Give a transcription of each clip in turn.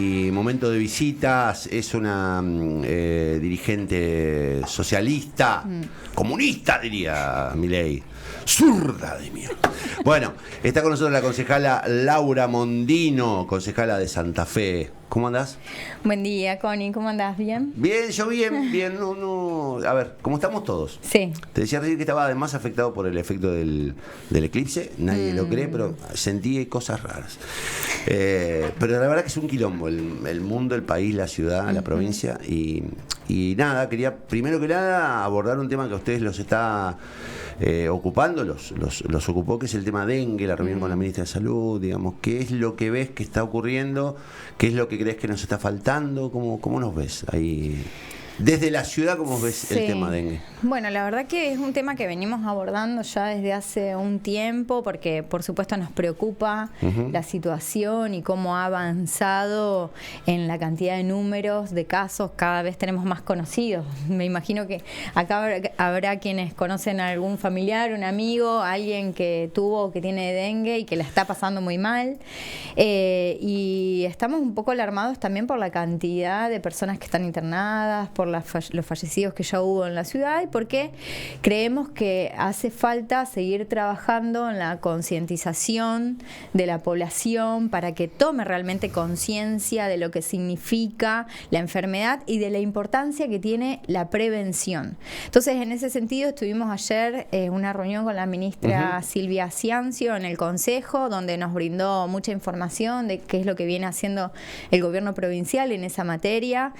Y momento de visitas, es una dirigente socialista, comunista diría Milei, zurda de mierda. Bueno, está con nosotros la concejala Laura Mondino, concejala de Santa Fe. ¿Cómo andás? Buen día, Connie, ¿cómo andás? ¿Bien? Bien, yo bien, no. A ver, ¿cómo estamos todos? Sí. Te decía recién que estaba además afectado por el efecto del eclipse, nadie lo cree, pero sentí cosas raras. Pero la verdad que es un quilombo el mundo, el país, la ciudad, la provincia. Y nada, quería primero que nada abordar un tema que a ustedes los está ocupando, los ocupó, que es el tema dengue, la reunión con la ministra de Salud, digamos, ¿qué es lo que ves que está ocurriendo? ¿Qué es lo que crees que nos está faltando? ¿Cómo nos ves ahí? Desde la ciudad, ¿cómo ves el tema dengue? Bueno, la verdad que es un tema que venimos abordando ya desde hace un tiempo, porque por supuesto nos preocupa la situación y cómo ha avanzado en la cantidad de números de casos. Cada vez tenemos más conocidos. Me imagino que acá habrá quienes conocen a algún familiar, un amigo, alguien que tuvo o que tiene dengue y que la está pasando muy mal. Y estamos un poco alarmados también por la cantidad de personas que están internadas, por los fallecidos que ya hubo en la ciudad, y porque creemos que hace falta seguir trabajando en la concientización de la población para que tome realmente conciencia de lo que significa la enfermedad y de la importancia que tiene la prevención. Entonces, en ese sentido, estuvimos ayer en una reunión con la ministra Silvia Ciancio en el Consejo, donde nos brindó mucha información de qué es lo que viene haciendo el gobierno provincial en esa materia,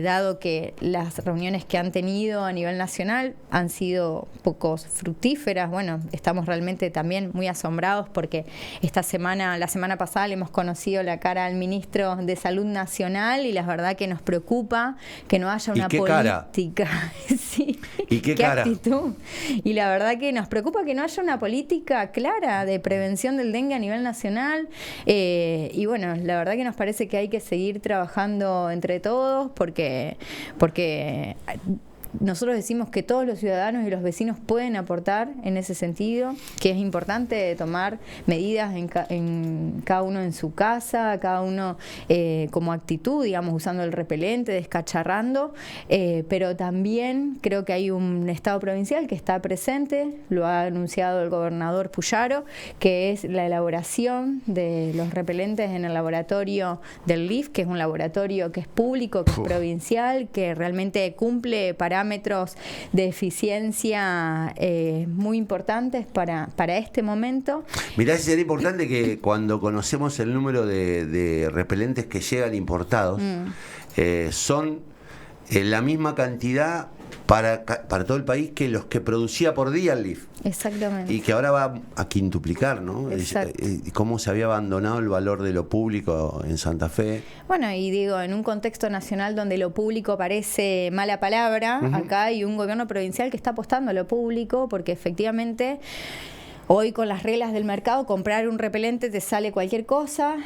dado que las reuniones que han tenido a nivel nacional han sido poco fructíferas. Bueno, estamos realmente también muy asombrados porque la semana pasada le hemos conocido la cara al ministro de Salud Nacional y la verdad que nos preocupa que no haya una política. Sí. ¿Y qué cara? Actitud. Y la verdad que nos preocupa que no haya una política clara de prevención del dengue a nivel nacional. Y bueno, la verdad que nos parece que hay que seguir trabajando entre todos porque nosotros decimos que todos los ciudadanos y los vecinos pueden aportar en ese sentido, que es importante tomar medidas en cada uno en su casa, cada uno como actitud, digamos, usando el repelente, descacharrando, pero también creo que hay un Estado provincial que está presente, lo ha anunciado el gobernador Puyaro, que es la elaboración de los repelentes en el laboratorio del LIF, que es un laboratorio que es público, que es provincial, que realmente cumple parámetros de eficiencia muy importantes para este momento. Mirá, sería importante que cuando conocemos el número de repelentes que llegan importados, son la misma cantidad para todo el país que los que producía por día el LIF. Exactamente. Y que ahora va a quintuplicar, ¿no? Cómo se había abandonado el valor de lo público en Santa Fe. Bueno, y digo, en un contexto nacional donde lo público parece mala palabra, acá hay un gobierno provincial que está apostando a lo público porque efectivamente hoy con las reglas del mercado comprar un repelente te sale cualquier cosa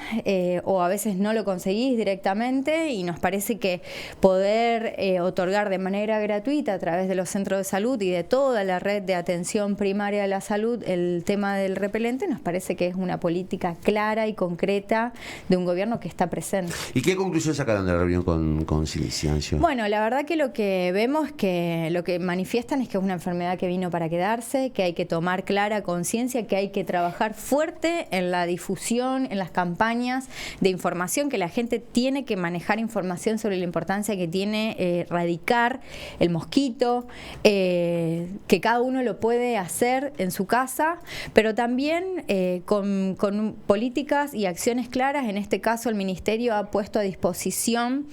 o a veces no lo conseguís directamente, y nos parece que poder otorgar de manera gratuita a través de los centros de salud y de toda la red de atención primaria de la salud el tema del repelente nos parece que es una política clara y concreta de un gobierno que está presente. ¿Y qué conclusión sacaron de la reunión con Ciancio? Bueno, la verdad que lo que vemos es que lo que manifiestan es que es una enfermedad que vino para quedarse, que hay que tomar clara conciencia, que hay que trabajar fuerte en la difusión, en las campañas de información, que la gente tiene que manejar información sobre la importancia que tiene erradicar el mosquito, que cada uno lo puede hacer en su casa, pero también con políticas y acciones claras. En este caso el Ministerio ha puesto a disposición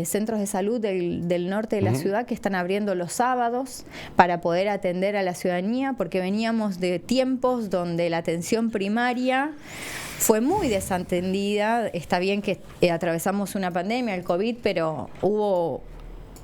centros de salud del norte de la ciudad que están abriendo los sábados para poder atender a la ciudadanía, porque veníamos de tiempos donde la atención primaria fue muy desatendida. Está bien que atravesamos una pandemia, el COVID, pero hubo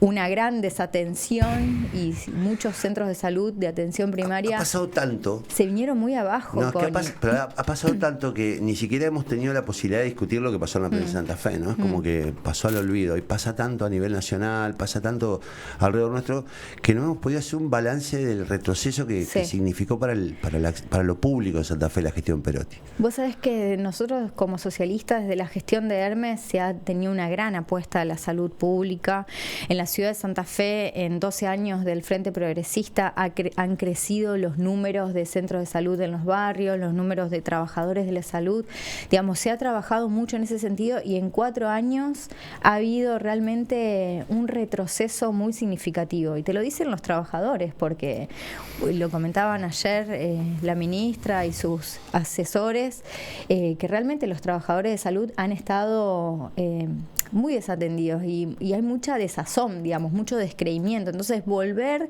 una gran desatención y muchos centros de salud de atención primaria ha pasado tanto. Se vinieron muy abajo. No, pero ha pasado tanto que ni siquiera hemos tenido la posibilidad de discutir lo que pasó en la provincia de Santa Fe, ¿no? Es como que pasó al olvido. Y pasa tanto a nivel nacional, pasa tanto alrededor nuestro, que no hemos podido hacer un balance del retroceso que significó para lo público de Santa Fe la gestión Perotti. Vos sabés que nosotros como socialistas desde la gestión de Hermes se ha tenido una gran apuesta a la salud pública. En la ciudad de Santa Fe, en 12 años del Frente Progresista, han crecido los números de centros de salud en los barrios, los números de trabajadores de la salud. Digamos, se ha trabajado mucho en ese sentido y en 4 años ha habido realmente un retroceso muy significativo. Y te lo dicen los trabajadores, porque lo comentaban ayer la ministra y sus asesores, que realmente los trabajadores de salud han estado muy desatendidos y hay mucha desazón, digamos, mucho descreimiento. Entonces, volver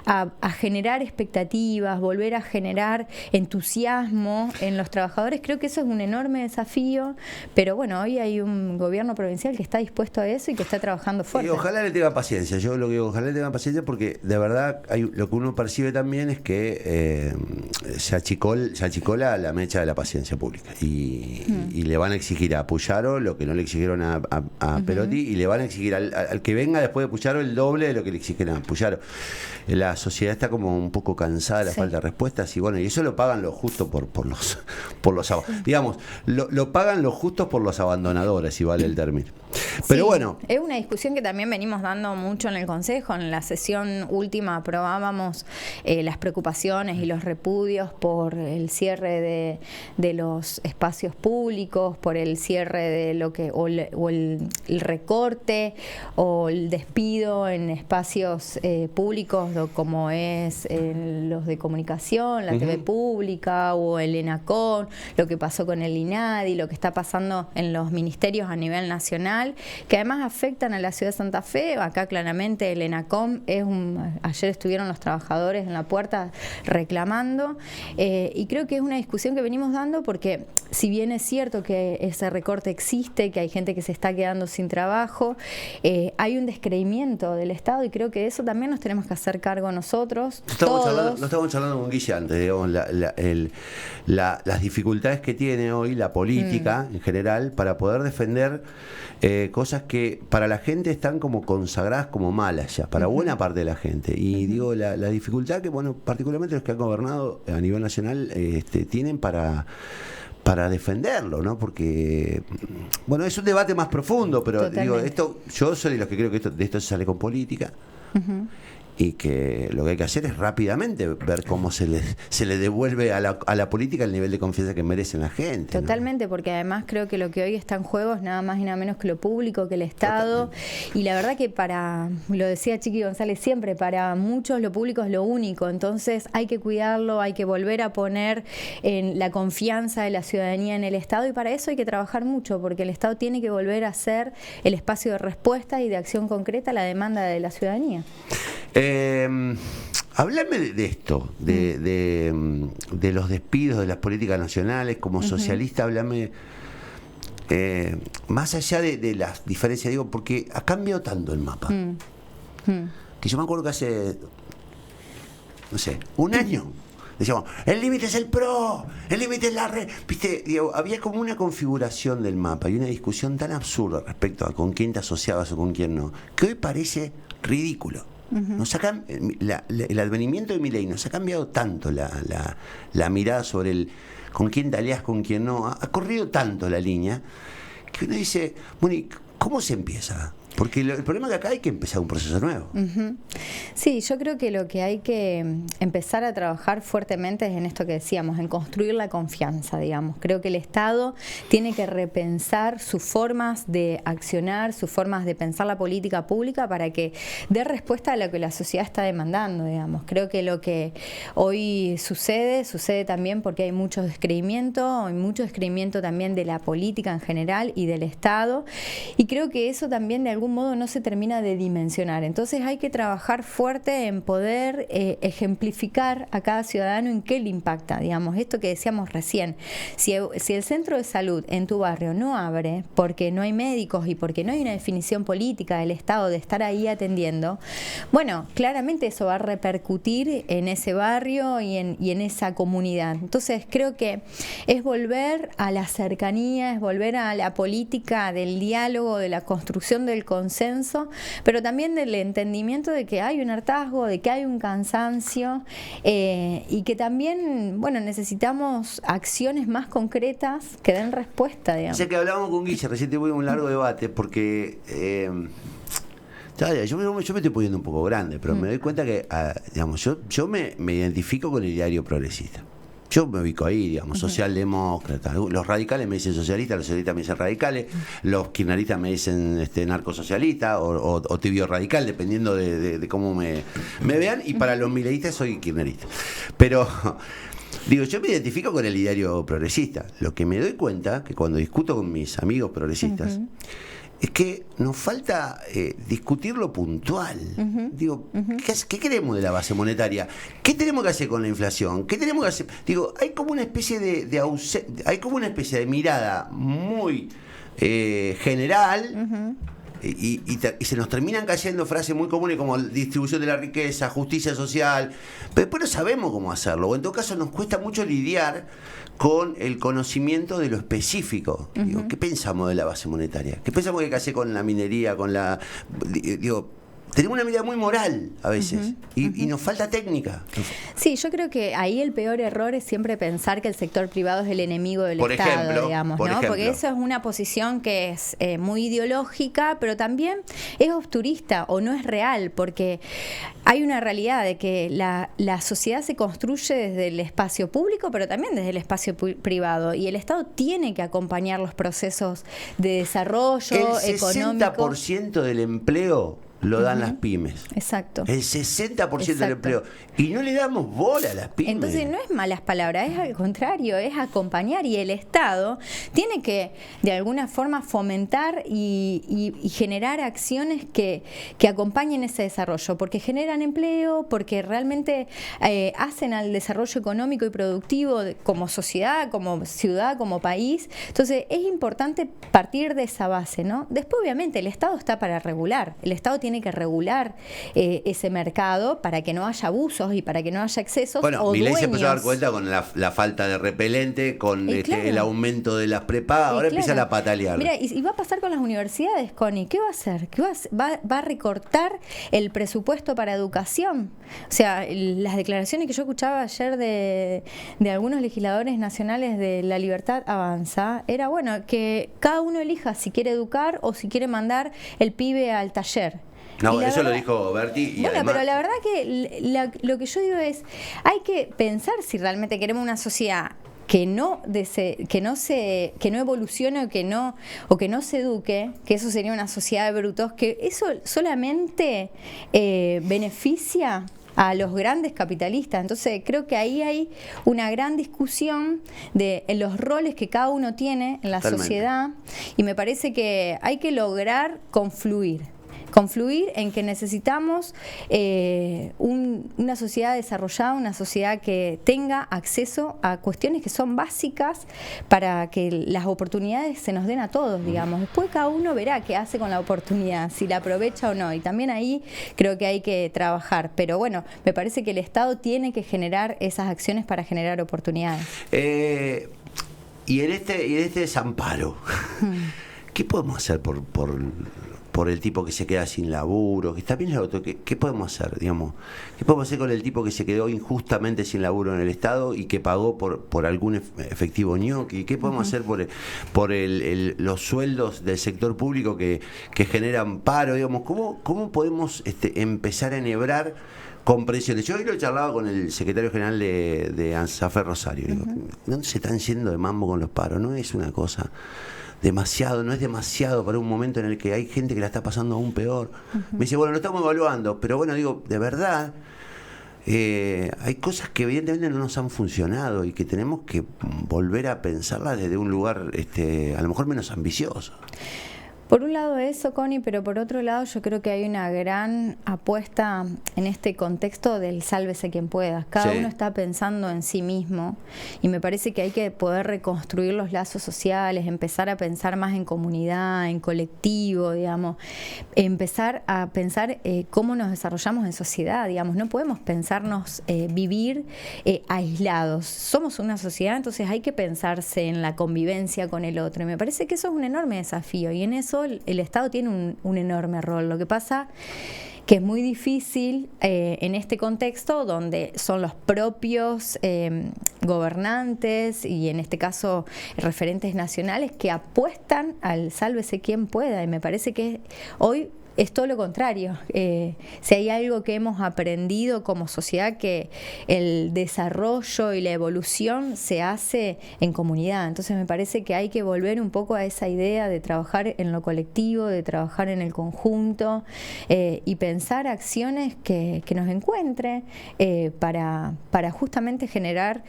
a generar expectativas, volver a generar entusiasmo en los trabajadores, creo que eso es un enorme desafío, pero bueno, hoy hay un gobierno provincial que está dispuesto a eso y que está trabajando fuerte. Y ojalá le tenga paciencia, yo lo que digo, ojalá le tenga paciencia, porque de verdad lo que uno percibe también es que se achicó la mecha de la paciencia pública y le van a exigir a Puyaro lo que no le exigieron a Perotti, y le van a exigir al que venga después de Puyaro el doble de lo que le exigen a Puyaro. La sociedad está como un poco cansada de la falta de respuestas, y bueno, y eso lo pagan los justos por los digamos, lo pagan los justos por los abandonadores, si vale el término. Pero bueno, es una discusión que también venimos dando mucho en el Consejo. En la sesión última aprobábamos las preocupaciones y los repudios por el cierre de los espacios públicos, por el cierre de lo que o el recorte o el despido en espacios públicos, como es los de comunicación, la TV pública o el ENACOM, lo que pasó con el INADI, lo que está pasando en los ministerios a nivel nacional, que además afectan a la ciudad de Santa Fe. Acá claramente el ENACOM ayer estuvieron los trabajadores en la puerta reclamando, y creo que es una discusión que venimos dando, porque si bien es cierto que ese recorte existe, que hay gente que se está quedando sin trabajo, hay un descreimiento del Estado, y creo que de eso también nos tenemos que hacer cargo nosotros. No estamos charlando con Guille antes, digamos, las dificultades que tiene hoy la política en general para poder defender cosas que para la gente están como consagradas como malas ya, para buena parte de la gente. Y digo, la dificultad que, bueno, particularmente los que han gobernado a nivel nacional tienen para defenderlo, ¿no? Porque, bueno, es un debate más profundo, pero digo, yo soy de los que creo que de esto se sale con política. Y que lo que hay que hacer es rápidamente ver cómo se le devuelve a la política el nivel de confianza que merecen la gente. Totalmente, ¿no? Porque además creo que lo que hoy está en juego es nada más y nada menos que lo público, que el Estado. Totalmente. Y la verdad que lo decía Chiqui González siempre, para muchos lo público es lo único. Entonces hay que cuidarlo, hay que volver a poner en la confianza de la ciudadanía en el Estado, y para eso hay que trabajar mucho, porque el Estado tiene que volver a ser el espacio de respuesta y de acción concreta a la demanda de la ciudadanía. Háblame de esto, de los despidos, de las políticas nacionales. Como socialista, háblame más allá de las diferencias, digo, porque ha cambiado tanto el mapa. Que yo me acuerdo que hace, no sé, un año decíamos, el límite es el PRO, el límite es la red. Viste, digo, había como una configuración del mapa y una discusión tan absurda respecto a con quién te asociabas o con quién no, que hoy parece ridículo. Nos el advenimiento de Milei nos ha cambiado tanto la mirada sobre con quién te aliás, con quién no. Ha corrido tanto la línea que uno dice, bueno, ¿cómo se empieza? Porque el problema es que acá hay que empezar un proceso nuevo. Sí, yo creo que lo que hay que empezar a trabajar fuertemente es en esto que decíamos, en construir la confianza, digamos. Creo que el Estado tiene que repensar sus formas de accionar, sus formas de pensar la política pública para que dé respuesta a lo que la sociedad está demandando, digamos. Creo que lo que hoy sucede también porque hay mucho descreimiento también de la política en general y del Estado, y creo que eso también de alguna algún modo no se termina de dimensionar. Entonces hay que trabajar fuerte en poder ejemplificar a cada ciudadano en qué le impacta, digamos, esto que decíamos recién. Si el centro de salud en tu barrio no abre porque no hay médicos y porque no hay una definición política del Estado de estar ahí atendiendo, bueno, claramente eso va a repercutir en ese barrio y en esa comunidad. Entonces creo que es volver a la cercanía, es volver a la política del diálogo, de la construcción del consenso, pero también del entendimiento de que hay un hartazgo, de que hay un cansancio y que también, bueno, necesitamos acciones más concretas que den respuesta, digamos. O sea que hablábamos con Guille, recién tuvimos un largo debate porque yo me estoy poniendo un poco grande, pero me doy cuenta que, digamos, yo me identifico con el diario progresista. Yo me ubico ahí, digamos, socialdemócrata. Los radicales me dicen socialistas, los socialistas me dicen radicales, los kirchneristas me dicen narcosocialista o tibio radical, dependiendo de cómo me vean. Y para los mileístas soy kirchnerista. Pero, digo, yo me identifico con el ideario progresista. Lo que me doy cuenta, que cuando discuto con mis amigos progresistas, es que nos falta discutir lo puntual. Digo, ¿qué queremos de la base monetaria? ¿Qué tenemos que hacer con la inflación? ¿Qué tenemos que hacer? Digo, hay como una especie hay como una especie de mirada muy general. Y se nos terminan cayendo frases muy comunes como distribución de la riqueza, justicia social, pero después no sabemos cómo hacerlo, o en todo caso nos cuesta mucho lidiar con el conocimiento de lo específico. Digo, ¿qué pensamos de la base monetaria? ¿Qué pensamos que hay que hacer con la minería, con la... Digo, tenemos una mirada muy moral a veces y nos falta técnica. Sí, yo creo que ahí el peor error es siempre pensar que el sector privado es el enemigo del Estado, digamos, ¿no? Porque eso es una posición que es muy ideológica, pero también es obturista o no es real, porque hay una realidad de que la sociedad se construye desde el espacio público, pero también desde el espacio privado, y el Estado tiene que acompañar los procesos de desarrollo económico. El 60% del empleo lo dan las pymes. Exacto. El 60% del empleo. Y no le damos bola a las pymes. Entonces no es malas palabras, es al contrario, es acompañar. Y el Estado tiene que, de alguna forma, fomentar y generar acciones que acompañen ese desarrollo, porque generan empleo, porque realmente hacen al desarrollo económico y productivo como sociedad, como ciudad, como país. Entonces es importante partir de esa base, ¿no? Después, obviamente, el Estado está para regular. El Estado tiene que regular ese mercado para que no haya abusos y para que no haya excesos. Bueno, Milei se empezó a dar cuenta con la falta de repelente, con el aumento de las prepagas. Ahora empieza a patalear. Mira, y va a pasar con las universidades, Connie. ¿Qué va a hacer? ¿Va a recortar el presupuesto para educación? O sea, las declaraciones que yo escuchaba ayer de algunos legisladores nacionales de La Libertad Avanza era, bueno, que cada uno elija si quiere educar o si quiere mandar el pibe al taller. No, eso lo dijo Berti. Y bueno, además, pero la verdad que lo que yo digo es, hay que pensar si realmente queremos una sociedad que no evolucione o que no se eduque, que eso sería una sociedad de brutos, que eso solamente beneficia a los grandes capitalistas. Entonces creo que ahí hay una gran discusión de los roles que cada uno tiene en la sociedad, y me parece que hay que lograr confluir en que necesitamos una sociedad desarrollada, una sociedad que tenga acceso a cuestiones que son básicas para que las oportunidades se nos den a todos, digamos. Después cada uno verá qué hace con la oportunidad, si la aprovecha o no, y también ahí creo que hay que trabajar. Pero bueno, me parece que el Estado tiene que generar esas acciones para generar oportunidades. Y en este desamparo, ¿qué podemos hacer por el tipo que se queda sin laburo? Que está bien el otro, ¿qué podemos hacer, digamos? ¿Qué podemos hacer con el tipo que se quedó injustamente sin laburo en el Estado y que pagó por algún efectivo ñoqui? ¿Qué podemos hacer por los sueldos del sector público que generan paro? Digamos, ¿cómo podemos empezar a enhebrar comprensiones? Yo hoy lo charlaba con el secretario general de ANSAFE, Rosario. Digo, ¿dónde se están yendo de mambo con los paros? No es una cosa... no es demasiado para un momento en el que hay gente que la está pasando aún peor. Me dice, bueno, lo estamos evaluando, pero bueno, digo, de verdad, hay cosas que evidentemente no nos han funcionado y que tenemos que volver a pensarlas desde un lugar a lo mejor menos ambicioso. Por un lado eso, Connie, pero por otro lado yo creo que hay una gran apuesta en este contexto del sálvese quien pueda. Cada uno está pensando en sí mismo y me parece que hay que poder reconstruir los lazos sociales, empezar a pensar más en comunidad, en colectivo, digamos, empezar a pensar cómo nos desarrollamos en sociedad, digamos, no podemos pensarnos vivir aislados. Somos una sociedad, entonces hay que pensarse en la convivencia con el otro y me parece que eso es un enorme desafío y en eso el Estado tiene un enorme rol. Lo que pasa que es muy difícil en este contexto donde son los propios gobernantes y en este caso referentes nacionales que apuestan al sálvese quien pueda y me parece que hoy es todo lo contrario. Si hay algo que hemos aprendido como sociedad, que el desarrollo y la evolución se hace en comunidad. Entonces me parece que hay que volver un poco a esa idea de trabajar en lo colectivo, de trabajar en el conjunto y pensar acciones que nos encuentren para justamente generar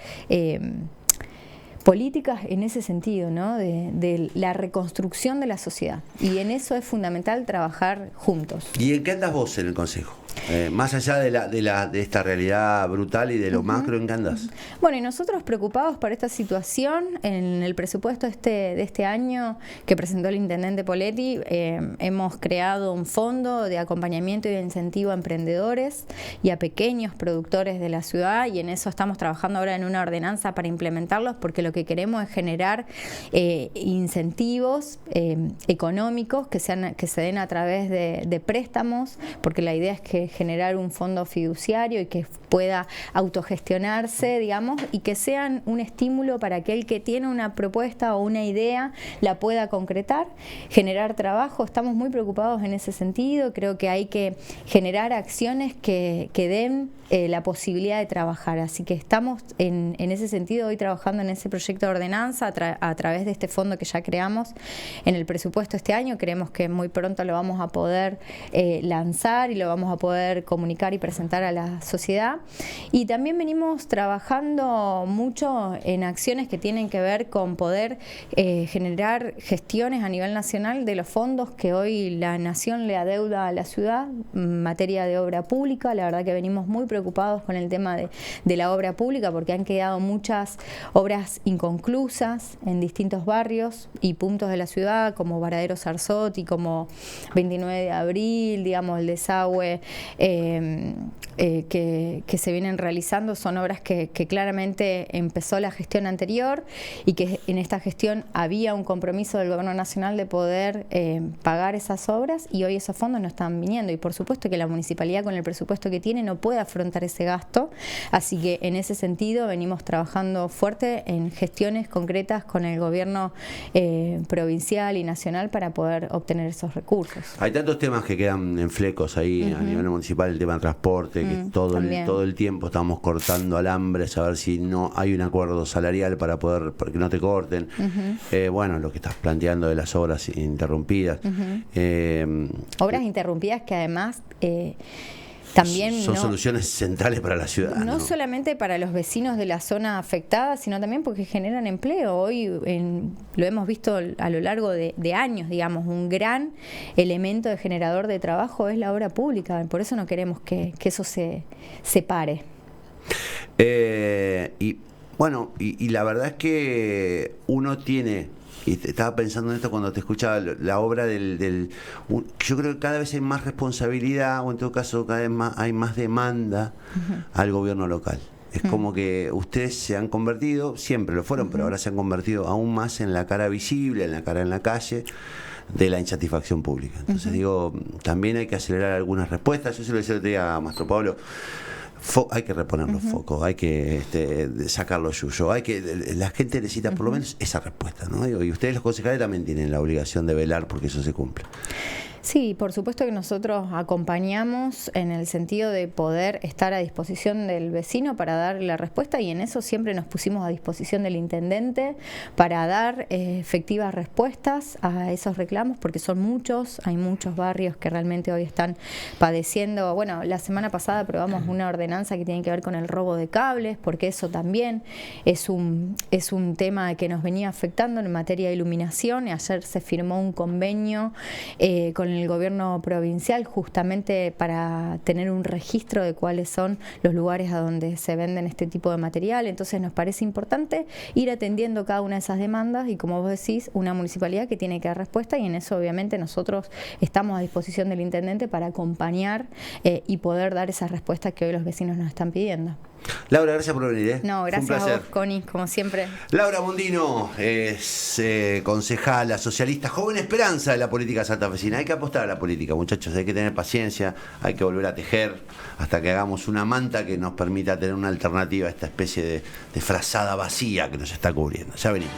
políticas en ese sentido, ¿no? De la reconstrucción de la sociedad. Y en eso es fundamental trabajar juntos. ¿Y en qué andas vos en el Consejo? Más allá de esta realidad brutal y de lo macro, ¿en qué andás? Bueno, y nosotros preocupados por esta situación, en el presupuesto de este año que presentó el intendente Poletti, hemos creado un fondo de acompañamiento y de incentivo a emprendedores y a pequeños productores de la ciudad, y en eso estamos trabajando ahora en una ordenanza para implementarlos, porque lo que queremos es generar incentivos económicos que se den a través de préstamos, porque la idea es que generar un fondo fiduciario y que pueda autogestionarse, digamos, y que sean un estímulo para aquel que tiene una propuesta o una idea la pueda concretar, generar trabajo. Estamos muy preocupados en ese sentido. Creo que hay que generar acciones que den la posibilidad de trabajar. Así que estamos en ese sentido hoy trabajando en ese proyecto de ordenanza a través de este fondo que ya creamos en el presupuesto este año. Creemos que muy pronto lo vamos a poder lanzar y lo vamos a poder comunicar y presentar a la sociedad. Y también venimos trabajando mucho en acciones que tienen que ver con poder generar gestiones a nivel nacional de los fondos que hoy la Nación le adeuda a la ciudad en materia de obra pública. La verdad que venimos muy preocupados con el tema de la obra pública porque han quedado muchas obras inconclusas en distintos barrios y puntos de la ciudad, como Varadero Sarzotti, como 29 de abril, digamos, el desagüe que se vienen realizando. Son obras que claramente empezó la gestión anterior y que en esta gestión había un compromiso del Gobierno Nacional de poder pagar esas obras, y hoy esos fondos no están viniendo, y por supuesto que la municipalidad con el presupuesto que tiene no puede afrontar ese gasto, así que en ese sentido venimos trabajando fuerte en gestiones concretas con el Gobierno provincial y nacional para poder obtener esos recursos. Hay tantos temas que quedan en flecos ahí a nivel municipal, el tema del transporte, que todo el tiempo estamos cortando alambres a ver si no hay un acuerdo salarial para que no te corten. Bueno, lo que estás planteando de las obras interrumpidas. Obras interrumpidas que además también son soluciones centrales para la ciudad. No solamente para los vecinos de la zona afectada, sino también porque generan empleo. Hoy lo hemos visto a lo largo de años, digamos, un gran elemento de generador de trabajo es la obra pública. Por eso no queremos que eso se pare. Y bueno, y la verdad es que uno tiene... Y estaba pensando en esto cuando te escuchaba la obra yo creo que cada vez hay más responsabilidad, o en todo caso cada vez hay más demanda al gobierno local. Es como que ustedes se han convertido, siempre lo fueron, pero ahora se han convertido aún más en la cara visible, en la cara en la calle de la insatisfacción pública. Entonces digo, también hay que acelerar algunas respuestas. Yo se lo decía el otro día a Mastro Pablo, hay que reponer los focos, hay que sacar los yuyos, la gente necesita por lo menos esa respuesta, ¿no? Y ustedes los concejales también tienen la obligación de velar porque eso se cumpla. Sí, por supuesto que nosotros acompañamos en el sentido de poder estar a disposición del vecino para darle la respuesta, y en eso siempre nos pusimos a disposición del intendente para dar efectivas respuestas a esos reclamos, porque son muchos, hay muchos barrios que realmente hoy están padeciendo. Bueno, la semana pasada aprobamos una ordenanza que tiene que ver con el robo de cables, porque eso también es un tema que nos venía afectando en materia de iluminación. Ayer se firmó un convenio con el gobierno provincial justamente para tener un registro de cuáles son los lugares a donde se venden este tipo de material. Entonces nos parece importante ir atendiendo cada una de esas demandas, y como vos decís, una municipalidad que tiene que dar respuesta, y en eso obviamente nosotros estamos a disposición del intendente para acompañar y poder dar esas respuestas que hoy los vecinos nos están pidiendo. Laura, gracias por venir. No, gracias a vos, Connie, como siempre. Laura Mondino es concejala socialista, joven esperanza de la política santafesina. Hay que apostar a la política, muchachos, hay que tener paciencia, hay que volver a tejer hasta que hagamos una manta que nos permita tener una alternativa a esta especie de frazada vacía que nos está cubriendo. Ya venimos.